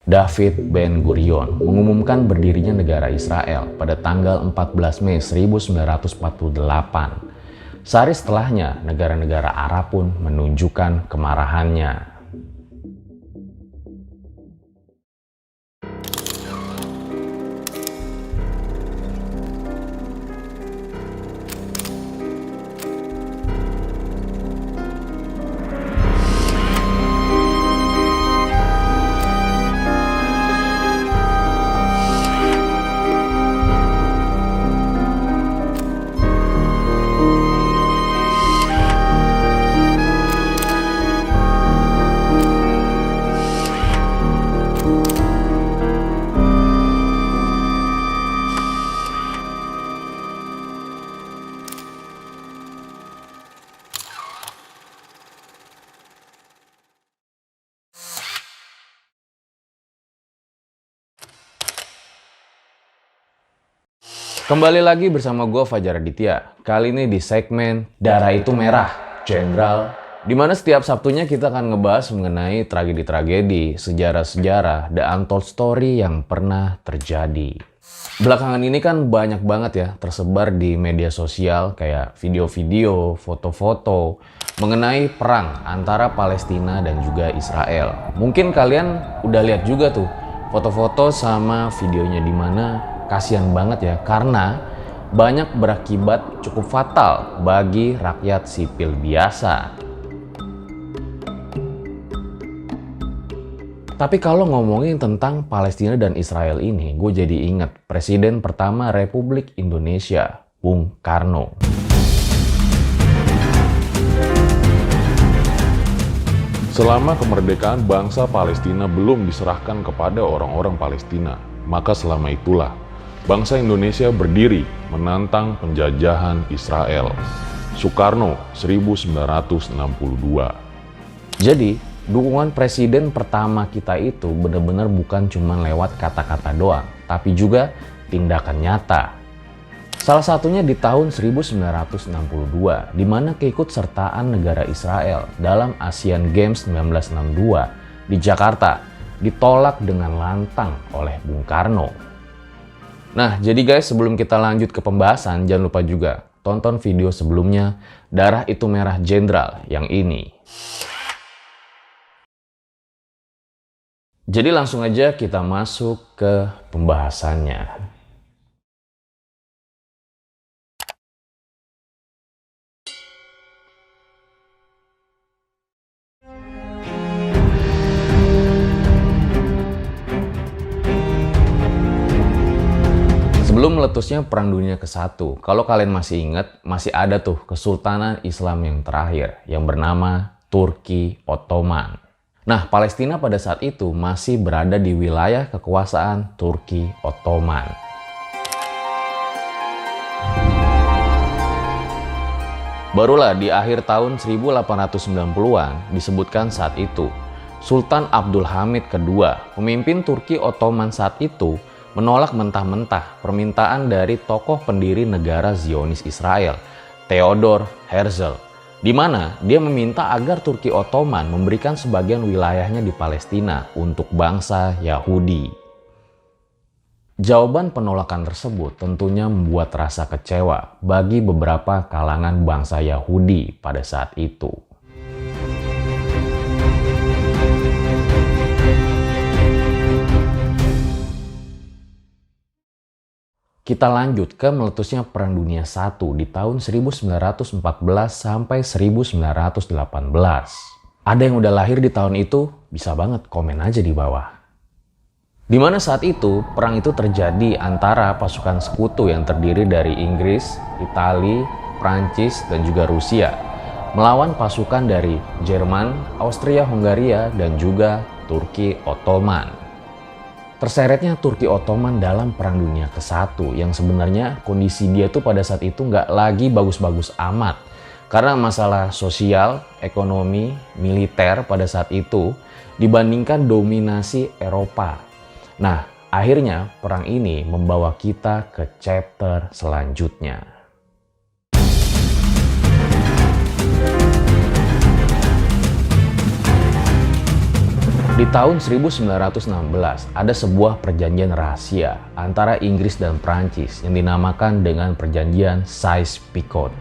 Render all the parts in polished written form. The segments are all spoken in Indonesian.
David Ben-Gurion mengumumkan berdirinya negara Israel pada tanggal 14 Mei 1948. Sehari setelahnya, negara-negara Arab pun menunjukkan kemarahannya. Kembali lagi bersama gue Fajar Aditya. Kali ini di segmen Darah Itu Merah, Jenderal. Dimana setiap Sabtunya kita akan ngebahas mengenai tragedi-tragedi, sejarah-sejarah, the untold story yang pernah terjadi. Belakangan ini kan banyak banget ya tersebar di media sosial kayak video-video, foto-foto mengenai perang antara Palestina dan juga Israel. Mungkin kalian udah lihat juga tuh foto-foto sama videonya, di mana kasihan banget ya, karena banyak berakibat cukup fatal bagi rakyat sipil biasa. Tapi kalau ngomongin tentang Palestina dan Israel ini, gue jadi ingat Presiden pertama Republik Indonesia, Bung Karno. Selama kemerdekaan bangsa Palestina belum diserahkan kepada orang-orang Palestina, maka selama itulah bangsa Indonesia berdiri menantang penjajahan Israel. Soekarno 1962. Jadi, dukungan presiden pertama kita itu benar-benar bukan cuma lewat kata-kata doang, tapi juga tindakan nyata. Salah satunya di tahun 1962, di mana keikutsertaan negara Israel dalam Asian Games 1962 di Jakarta ditolak dengan lantang oleh Bung Karno. Nah, jadi guys, sebelum kita lanjut ke pembahasan, jangan lupa juga tonton video sebelumnya, Darah Itu Merah Jenderal, yang ini. Jadi langsung aja kita masuk ke pembahasannya. Sebelum meletusnya Perang Dunia ke-1, kalau kalian masih ingat, masih ada tuh Kesultanan Islam yang terakhir yang bernama Turki Ottoman. Nah, Palestina pada saat itu masih berada di wilayah kekuasaan Turki Ottoman. Barulah di akhir tahun 1890-an disebutkan saat itu, Sultan Abdul Hamid II, pemimpin Turki Ottoman saat itu, menolak mentah-mentah permintaan dari tokoh pendiri negara Zionis Israel, Theodor Herzl, di mana dia meminta agar Turki Ottoman memberikan sebagian wilayahnya di Palestina untuk bangsa Yahudi. Jawaban penolakan tersebut tentunya membuat rasa kecewa bagi beberapa kalangan bangsa Yahudi pada saat itu. Kita lanjut ke meletusnya Perang Dunia I di tahun 1914 sampai 1918. Ada yang udah lahir di tahun itu? Bisa banget komen aja di bawah. Dimana saat itu, perang itu terjadi antara pasukan sekutu yang terdiri dari Inggris, Italia, Prancis, dan juga Rusia, melawan pasukan dari Jerman, Austria-Hungaria, dan juga Turki Ottoman. Terseretnya Turki Ottoman dalam Perang Dunia ke-1 yang sebenarnya kondisi dia tuh pada saat itu nggak lagi bagus-bagus amat. Karena masalah sosial, ekonomi, militer pada saat itu dibandingkan dominasi Eropa. Nah, akhirnya perang ini membawa kita ke chapter selanjutnya. Di tahun 1916, ada sebuah perjanjian rahasia antara Inggris dan Prancis yang dinamakan dengan Perjanjian Sykes-Picot.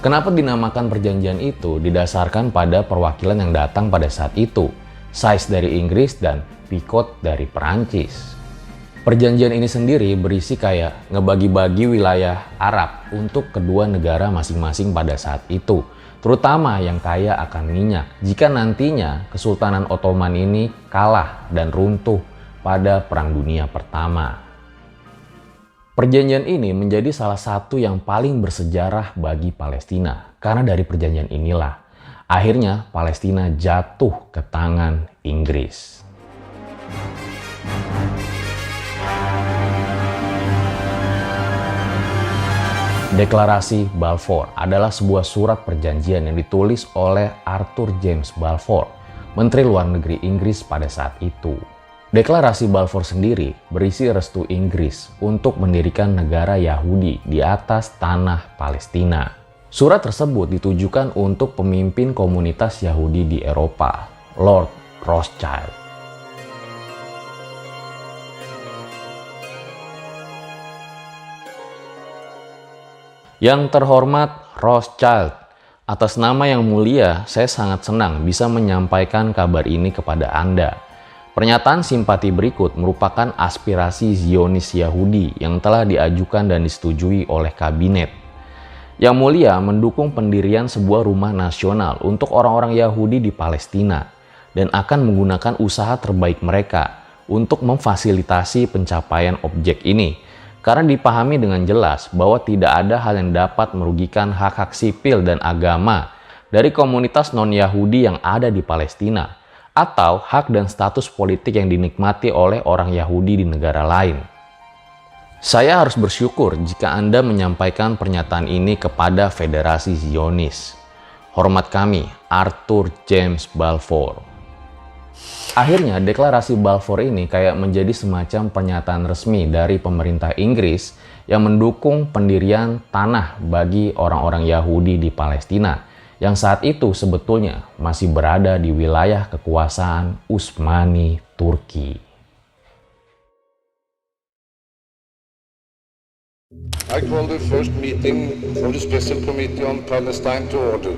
Kenapa dinamakan perjanjian itu? Didasarkan pada perwakilan yang datang pada saat itu, Sykes dari Inggris dan Picot dari Prancis. Perjanjian ini sendiri berisi kayak ngebagi-bagi wilayah Arab untuk kedua negara masing-masing pada saat itu, terutama yang kaya akan minyak, jika nantinya Kesultanan Ottoman ini kalah dan runtuh pada Perang Dunia Pertama. Perjanjian ini menjadi salah satu yang paling bersejarah bagi Palestina, karena dari perjanjian inilah akhirnya Palestina jatuh ke tangan Inggris. Deklarasi Balfour adalah sebuah surat perjanjian yang ditulis oleh Arthur James Balfour, Menteri Luar Negeri Inggris pada saat itu. Deklarasi Balfour sendiri berisi restu Inggris untuk mendirikan negara Yahudi di atas tanah Palestina. Surat tersebut ditujukan untuk pemimpin komunitas Yahudi di Eropa, Lord Rothschild. Yang terhormat Rothschild, atas nama yang mulia, saya sangat senang bisa menyampaikan kabar ini kepada Anda. Pernyataan simpati berikut merupakan aspirasi Zionis Yahudi yang telah diajukan dan disetujui oleh kabinet. Yang mulia mendukung pendirian sebuah rumah nasional untuk orang-orang Yahudi di Palestina dan akan menggunakan usaha terbaik mereka untuk memfasilitasi pencapaian objek ini. Karena dipahami dengan jelas bahwa tidak ada hal yang dapat merugikan hak-hak sipil dan agama dari komunitas non-Yahudi yang ada di Palestina, atau hak dan status politik yang dinikmati oleh orang Yahudi di negara lain. Saya harus bersyukur jika Anda menyampaikan pernyataan ini kepada Federasi Zionis. Hormat kami, Arthur James Balfour. Akhirnya deklarasi Balfour ini kayak menjadi semacam pernyataan resmi dari pemerintah Inggris yang mendukung pendirian tanah bagi orang-orang Yahudi di Palestina yang saat itu sebetulnya masih berada di wilayah kekuasaan Utsmani Turki. I call the first meeting of the Special Committee on Palestine to order.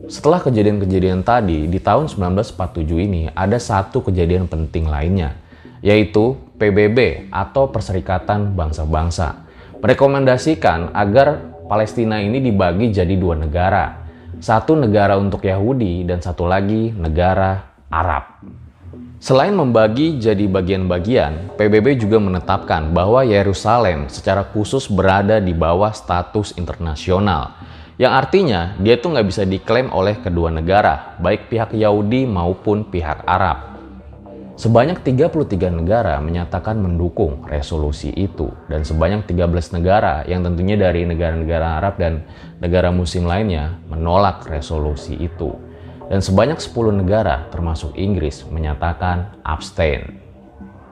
Setelah kejadian-kejadian tadi, di tahun 1947 ini ada satu kejadian penting lainnya, yaitu PBB atau Perserikatan Bangsa-Bangsa merekomendasikan agar Palestina ini dibagi jadi dua negara, satu negara untuk Yahudi dan satu lagi negara Arab. Selain membagi jadi bagian-bagian, PBB juga menetapkan bahwa Yerusalem secara khusus berada di bawah status internasional, yang artinya dia tuh nggak bisa diklaim oleh kedua negara, baik pihak Yahudi maupun pihak Arab. Sebanyak 33 negara menyatakan mendukung resolusi itu, dan sebanyak 13 negara yang tentunya dari negara-negara Arab dan negara Muslim lainnya menolak resolusi itu. Dan sebanyak 10 negara termasuk Inggris menyatakan abstain.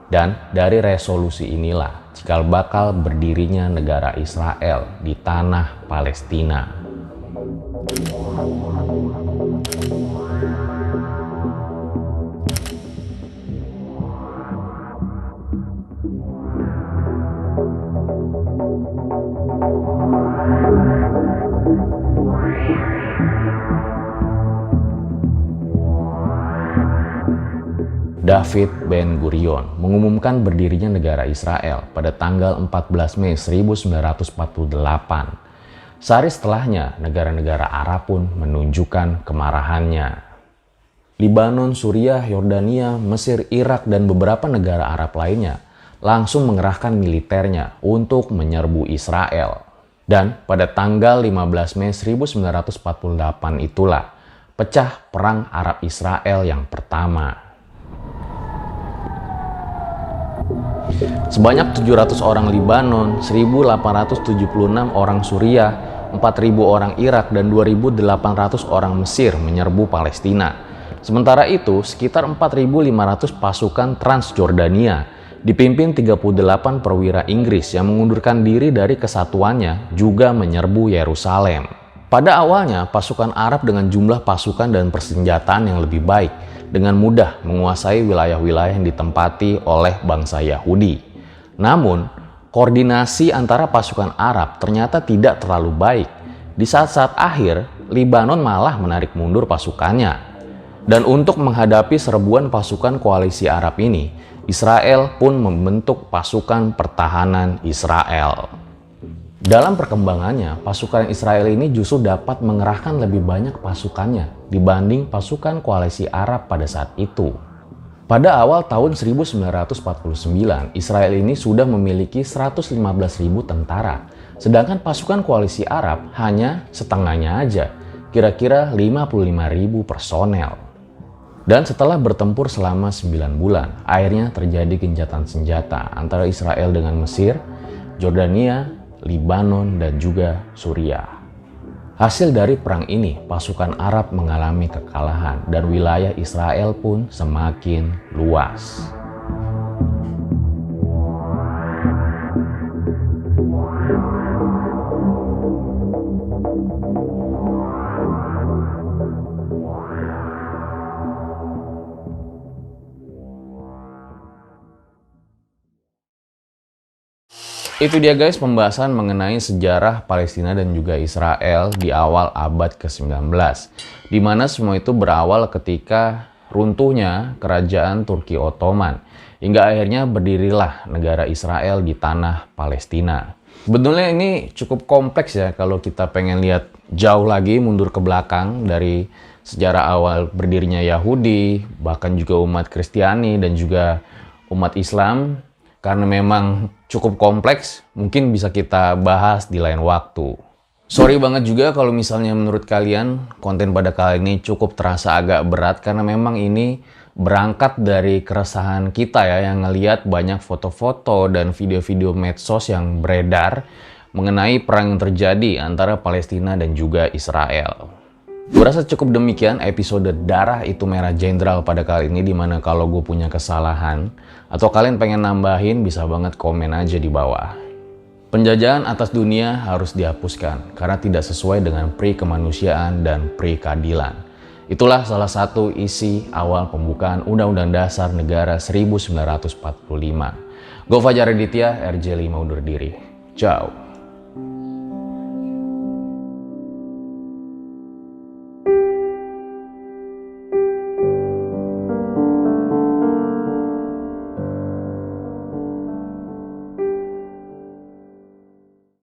Dan dari resolusi inilah cikal bakal berdirinya negara Israel di tanah Palestina. David Ben-Gurion mengumumkan berdirinya negara Israel pada tanggal 14 Mei 1948. Sehari setelahnya, negara-negara Arab pun menunjukkan kemarahannya. Libanon, Suriah, Yordania, Mesir, Irak, dan beberapa negara Arab lainnya langsung mengerahkan militernya untuk menyerbu Israel. Dan pada tanggal 15 Mei 1948 itulah pecah Perang Arab Israel yang pertama. Sebanyak 700 orang Libanon, 1.876 orang Suriah, 4.000 orang Irak, dan 2.800 orang Mesir menyerbu Palestina. Sementara itu, sekitar 4.500 pasukan Transjordania dipimpin 38 perwira Inggris yang mengundurkan diri dari kesatuannya juga menyerbu Yerusalem. Pada awalnya, pasukan Arab dengan jumlah pasukan dan persenjataan yang lebih baik dengan mudah menguasai wilayah-wilayah yang ditempati oleh bangsa Yahudi. Namun, koordinasi antara pasukan Arab ternyata tidak terlalu baik. Di saat-saat akhir, Lebanon malah menarik mundur pasukannya. Dan untuk menghadapi serbuan pasukan koalisi Arab ini, Israel pun membentuk pasukan pertahanan Israel. Dalam perkembangannya, pasukan Israel ini justru dapat mengerahkan lebih banyak pasukannya dibanding pasukan koalisi Arab pada saat itu. Pada awal tahun 1949, Israel ini sudah memiliki 115.000 tentara, sedangkan pasukan koalisi Arab hanya setengahnya aja, kira-kira 55.000 personel. Dan setelah bertempur selama 9 bulan, akhirnya terjadi gencatan senjata antara Israel dengan Mesir, Jordania, Lebanon, dan juga Suriah. Hasil dari perang ini, pasukan Arab mengalami kekalahan dan wilayah Israel pun semakin luas. Itu dia guys pembahasan mengenai sejarah Palestina dan juga Israel di awal abad ke-19. Di mana semua itu berawal ketika runtuhnya kerajaan Turki Ottoman. Hingga akhirnya berdirilah negara Israel di tanah Palestina. Sebetulnya ini cukup kompleks ya kalau kita pengen lihat jauh lagi mundur ke belakang dari sejarah awal berdirinya Yahudi, bahkan juga umat Kristiani dan juga umat Islam. Karena memang cukup kompleks, mungkin bisa kita bahas di lain waktu. Sorry banget juga kalau misalnya menurut kalian konten pada kali ini cukup terasa agak berat karena memang ini berangkat dari keresahan kita ya yang ngelihat banyak foto-foto dan video-video medsos yang beredar mengenai perang yang terjadi antara Palestina dan juga Israel. Gue rasa cukup demikian episode Darah Itu Merah Jenderal pada kali ini, dimana kalau gue punya kesalahan atau kalian pengen nambahin bisa banget komen aja di bawah. Penjajahan atas dunia harus dihapuskan karena tidak sesuai dengan pri kemanusiaan dan pri keadilan. Itulah salah satu isi awal pembukaan Undang-Undang Dasar Negara 1945. Gue Fajar Aditya, RJ5 undur diri. Ciao.